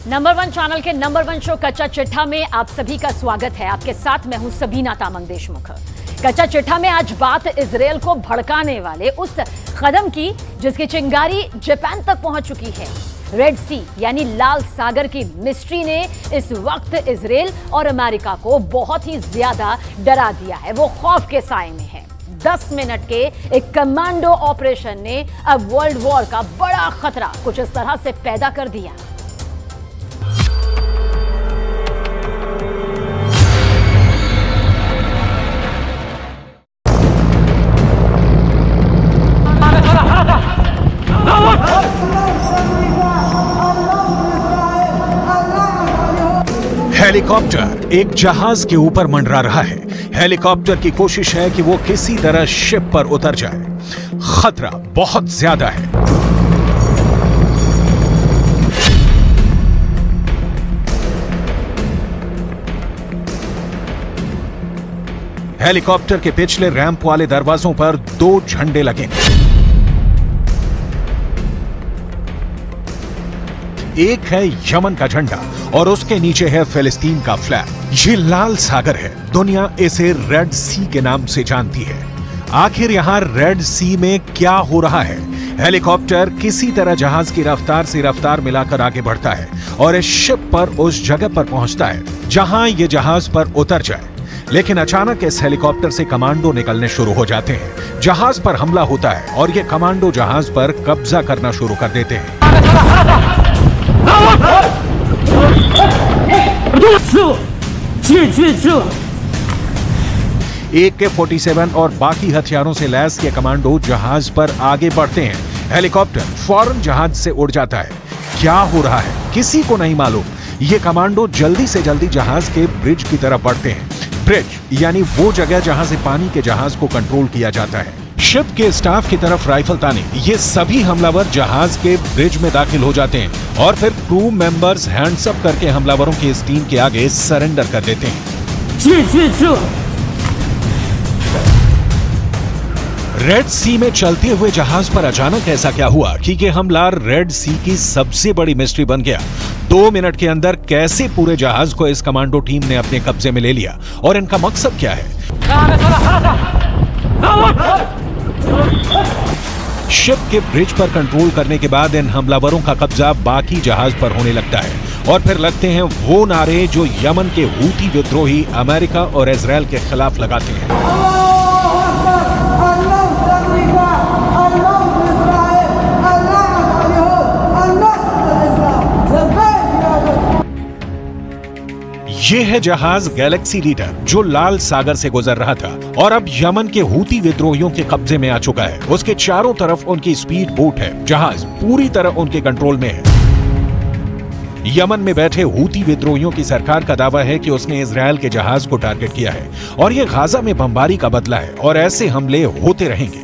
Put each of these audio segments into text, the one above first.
Number 1 channel के number 1 show कच्चा चिट्ठा में आप सभी का स्वागत है। आपके साथ मैं हूं सबीना तामंग देशमुख। कच्चा चिट्ठा में आज बात इजरायल को भड़काने वाले उस कदम की जिसकी चिंगारी जापान तक पहुंच चुकी है। रेड सी यानी लाल सागर की मिस्ट्री ने इस वक्त इजरायल और अमेरिका को बहुत ही ज्यादा डरा दिया है। वो खौफ के साए में है। 10 मिनट के एक कमांडो ऑपरेशन ने अब वर्ल्ड वॉर का बड़ा खतरा कुछ इस तरह से पैदा कर दिया। हेलीकॉप्टर एक जहाज के ऊपर मंडरा रहा है। हेलीकॉप्टर की कोशिश है कि वो किसी तरह शिप पर उतर जाए। खतरा बहुत ज्यादा है। हेलीकॉप्टर के पिछले रैंप वाले दरवाजों पर 2 झंडे लगे। एक है यमन का झंडा और उसके नीचे है फिलिस्तीन का फ्लैग। ये लाल सागर है। दुनिया इसे रेड सी के नाम से जानती है। आखिर यहां रेड सी में क्या हो रहा है? हेलीकॉप्टर किसी तरह जहाज की रफ्तार से रफ्तार मिलाकर आगे बढ़ता है और इस शिप पर उस जगह पर पहुंचता है जहां ये जहाज पर उतर जाए। लेकिन अचानक इस हेलीकॉप्टर से कमांडो निकलने शुरू हो जाते हैं। जहाज पर हमला होता है और ये कमांडो जहाज पर कब्जा करना शुरू कर देते हैं। AK-47 और बाकी हथियारों से लैस ये कमांडो जहाज पर आगे बढ़ते हैं। हेलीकॉप्टर फौरन जहाज से उड़ जाता है। क्या हो रहा है किसी को नहीं मालूम। ये कमांडो जल्दी से जल्दी जहाज के ब्रिज की तरफ बढ़ते हैं। ब्रिज यानी वो जगह जहां से पानी के जहाज को कंट्रोल किया जाता है। शिप के स्टाफ की तरफ राइफल ताने ये सभी हमलावर जहाज के ब्रिज में दाखिल हो जाते हैं और फिर क्रू मेंबर्स हैंड्स अप करके हमलावरों की इस टीम के आगे सरेंडर कर देते हैं। रेड सी में चलते हुए जहाज पर अचानक ऐसा क्या हुआ कि ये हमला रेड सी की सबसे बड़ी मिस्ट्री बन गया। 2 मिनट के अंदर कैसे पूरे जहाज को इस कमांडो टीम ने अपने कब्जे में ले लिया और इनका मकसद क्या है? शिप के ब्रिज पर कंट्रोल करने के बाद इन हमलावरों का कब्जा बाकी जहाज पर होने लगता है और फिर लगते हैं वो नारे जो यमन के हूती विद्रोही अमेरिका और इजरायल के खिलाफ लगाते हैं। ये है जहाज गैलेक्सी लीडर जो लाल सागर से गुजर रहा था और अब यमन के हूती विद्रोहियों के कब्जे में आ चुका है। उसके चारों तरफ उनकी स्पीड बोट है। जहाज पूरी तरह उनके कंट्रोल में है। यमन में बैठे हूती विद्रोहियों की सरकार का दावा है कि उसने इजरायल के जहाज को टारगेट किया है और ये गाजा में बमबारी का बदला है और ऐसे हमले होते रहेंगे।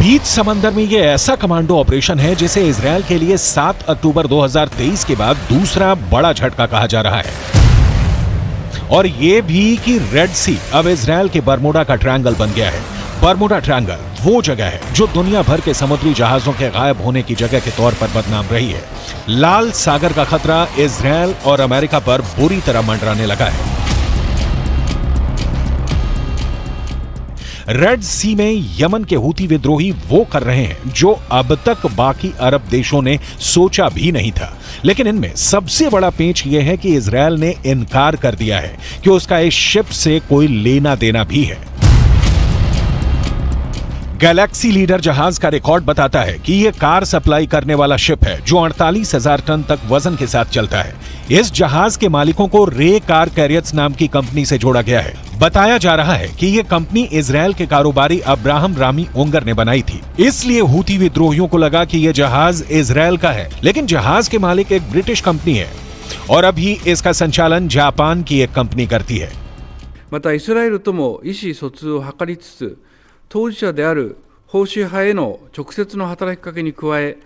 बीच समंदर में ये ऐसा कमांडो ऑपरेशन है जिसे इजरायल के लिए 7 अक्टूबर 2023 के बाद दूसरा बड़ा झटका कहा जा रहा है। और ये भी कि रेड सी अब इजरायल के बरमूडा का ट्रायंगल बन गया है। बरमूडा ट्रायंगल वो जगह है जो दुनिया भर के समुद्री जहाजों के गायब होने की जगह के तौर पर बदनाम रही है। लाल सागर का खतरा इजरायल और अमेरिका पर बुरी तरह मंडराने लगा है। रेड सी में यमन के हूती विद्रोही वो कर रहे हैं जो अब तक बाकी अरब देशों ने सोचा भी नहीं था। लेकिन इनमें सबसे बड़ा पेंच यह है कि इजरायल ने इनकार कर दिया है कि उसका इस शिप से कोई लेना देना भी है। गैलेक्सी लीडर जहाज का रिकॉर्ड बताता है कि यह कार सप्लाई करने वाला शिप है जो 48,000 टन तक वजन के साथ चलता है। इस जहाज के मालिकों को रे कार कैरियर्स नाम की कंपनी से जोड़ा गया है। बताया जा रहा है कि ये कंपनी इजराइल के कारोबारी अब्राहम रामी ओंगर ने बनाई थी। इसलिए हूती विद्रोहियों को लगा कि ये जहाज इजराइल का है, लेकिन जहाज के मालिक एक ब्रिटिश कंपनी है और अभी इसका संचालन जापान की एक कंपनी करती है। またイスラエルとも意思疎通を図りつつ、当事者であるホーシー派への直接の働きかけに加え、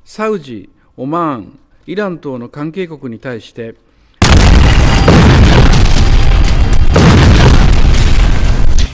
サウジ、オマーン、イラン等の関係国に対して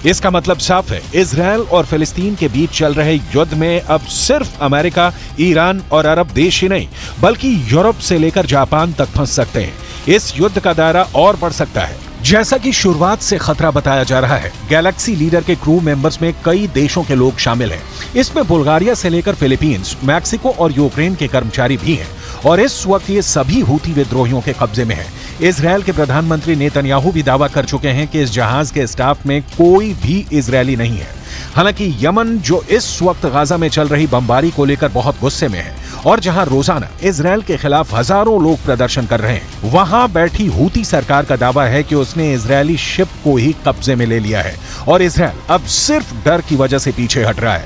इसका मतलब साफ है, इजराइल और फिलिस्तीन के बीच चल रहे युद्ध में अब सिर्फ अमेरिका, ईरान और अरब देश ही नहीं बल्कि यूरोप से लेकर जापान तक फंस सकते हैं। इस युद्ध का दायरा और बढ़ सकता है। जैसा कि शुरुआत से खतरा बताया जा रहा है, गैलेक्सी लीडर के क्रू मेंबर्स में कई देशों के लोग शामिल हैं। इसमें बुल्गारिया से लेकर फिलीपींस, मैक्सिको और यूक्रेन के कर्मचारी भी हैं और इस वक्त ये सभी हूती विद्रोहियों के कब्जे में है। इजराइल के प्रधानमंत्री नेतन्याहू भी दावा कर चुके हैं कि इस जहाज के स्टाफ में कोई भी इजरायली नहीं है। हालांकि यमन, जो इस वक्त गाजा में चल रही बमबारी को लेकर बहुत गुस्से में है और जहां रोजाना इजराइल के खिलाफ हजारों लोग प्रदर्शन कर रहे हैं, वहां बैठी हूती सरकार का दावा है कि उसने इजरायली शिप को ही कब्जे में ले लिया है और इजराइल अब सिर्फ डर की वजह से पीछे हट रहा है।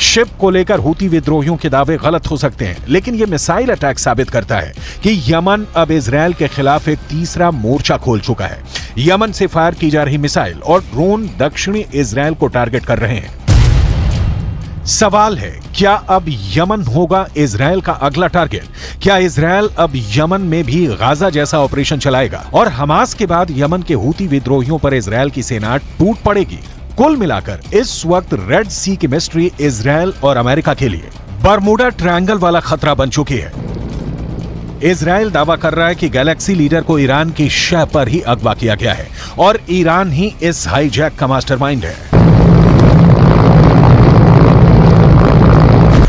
शिप को लेकर हूती विद्रोहियों के दावे गलत हो सकते हैं, लेकिन यह मिसाइल अटैक साबित करता है कि यमन अब इजराइल के खिलाफ एक तीसरा मोर्चा खोल चुका है। यमन से फायर की जा रही मिसाइल और ड्रोन दक्षिणी इजराइल को टारगेट कर रहे हैं। सवाल है, क्या अब यमन होगा इजराइल का अगला टारगेट? क्या इजराइल अब यमन में भी गाजा जैसा ऑपरेशन चलाएगा और हमास के बाद यमन के हूती विद्रोहियों पर इजराइल की सेना टूट पड़ेगी? कुल मिलाकर इस वक्त रेड सी की मिस्ट्री इजराइल और अमेरिका के लिए बरमूडा ट्रायंगल वाला खतरा बन चुकी है। इजराइल दावा कर रहा है कि गैलेक्सी लीडर को ईरान की शह पर ही अगवा किया गया है और ईरान ही इस हाईजैक का मास्टरमाइंड है।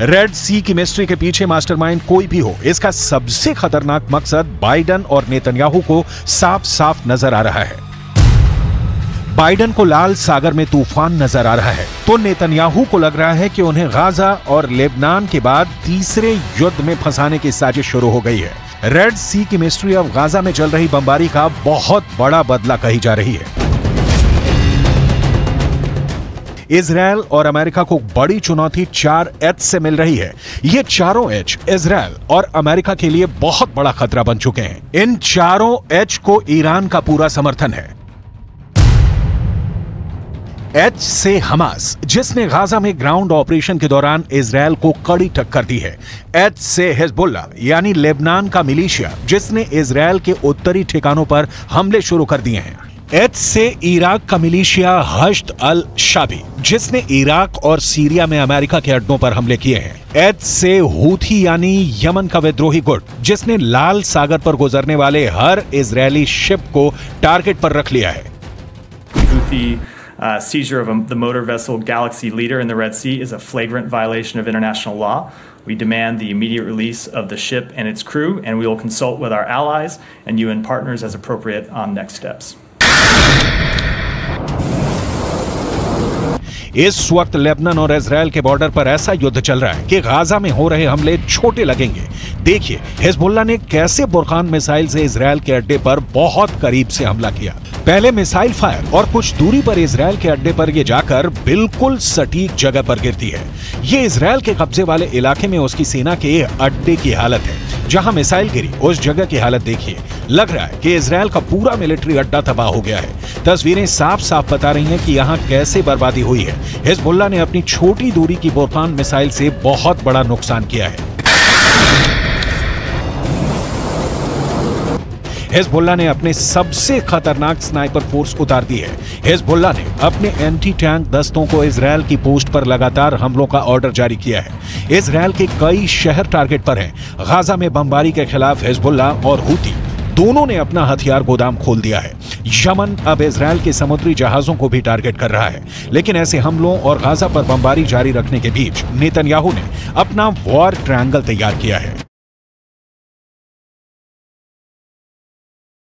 रेड सी की मिस्ट्री के पीछे मास्टरमाइंड कोई भी हो, इसका सबसे खतरनाक मकसद बाइडन और नेतन्याहू को साफ साफ नजर आ रहा है। बाइडन को लाल सागर में तूफान नजर आ रहा है तो नेतन्याहू को लग रहा है कि उन्हें गाजा और लेबनान के बाद तीसरे युद्ध में फंसाने की साजिश शुरू हो गई है। रेड सी की मिस्ट्री अब गाजा में चल रही बमबारी का बहुत बड़ा बदला कही जा रही है। इजराइल और अमेरिका को बड़ी चुनौती 4 एच से मिल रही है। ये चारों एच इजराइल और अमेरिका के लिए बहुत बड़ा खतरा बन चुके हैं। इन चारों एच को ईरान का पूरा समर्थन है। एच से हमास, जिसने गाजा में ग्राउंड ऑपरेशन के दौरान इजराइल को कड़ी टक्कर दी है। एच से हिजबुल्लाह यानी लेबनान का मिलिशिया, जिसने इजराइल के उत्तरी ठिकानों पर हमले शुरू कर दिए हैं। एच से इराक का मिलिशिया हश्द अल शाबी, जिसने इराक और सीरिया में अमेरिका के अड्डों पर हमले किए हैं। एच से हूथी यानी यमन का विद्रोही गुट, जिसने लाल सागर पर गुजरने वाले हर इजरायली शिप को टारगेट पर रख लिया है। Seizure of the motor vessel Galaxy Leader in the Red Sea is a flagrant violation of international law. We demand the immediate release of the ship and its crew, and we will consult with our allies and UN partners as appropriate on next steps. इस वक्त Lebanon और Israel के border पर ऐसा युद्ध चल रहा है कि गाजा में हो रहे हमले छोटे लगेंगे। देखिए हिजबुल्लाह ने कैसे बुरखान मिसाइल से इजराइल के अड्डे पर बहुत करीब से हमला किया। पहले मिसाइल फायर और कुछ दूरी पर इजराइल के अड्डे पर ये जाकर बिल्कुल सटीक जगह पर गिरती है। ये इजराइल के कब्जे वाले इलाके में उसकी सेना के अड्डे की हालत है। जहां मिसाइल गिरी उस जगह की हालत देखिए। लग रहा है कि इजराइल का पूरा मिलिट्री अड्डा तबाह हो गया है। तस्वीरें साफ साफ बता रही हैं कि यहाँ कैसे बर्बादी हुई है। हिजबुल्लाह ने अपनी छोटी दूरी की बुरखान मिसाइल से बहुत बड़ा नुकसान किया है। हिजबुल्लाह ने अपने सबसे खतरनाक स्नाइपर फोर्स उतार दी है। हिजबुल्लाह ने अपने एंटी टैंक दस्तों को इजरायल की पोस्ट पर लगातार हमलों का ऑर्डर जारी किया है। इजरायल के कई शहर टारगेट पर हैं। गाजा में बमबारी के खिलाफ हिजबुल्लाह और हूती दोनों ने अपना हथियार गोदाम खोल दिया है। यमन अब इजरायल के समुद्री जहाजों को भी टारगेट कर रहा है। लेकिन ऐसे हमलों और गाजा पर बमबारी जारी रखने के बीच नेतन्याहू ने अपना वॉर ट्रायंगल तैयार किया है।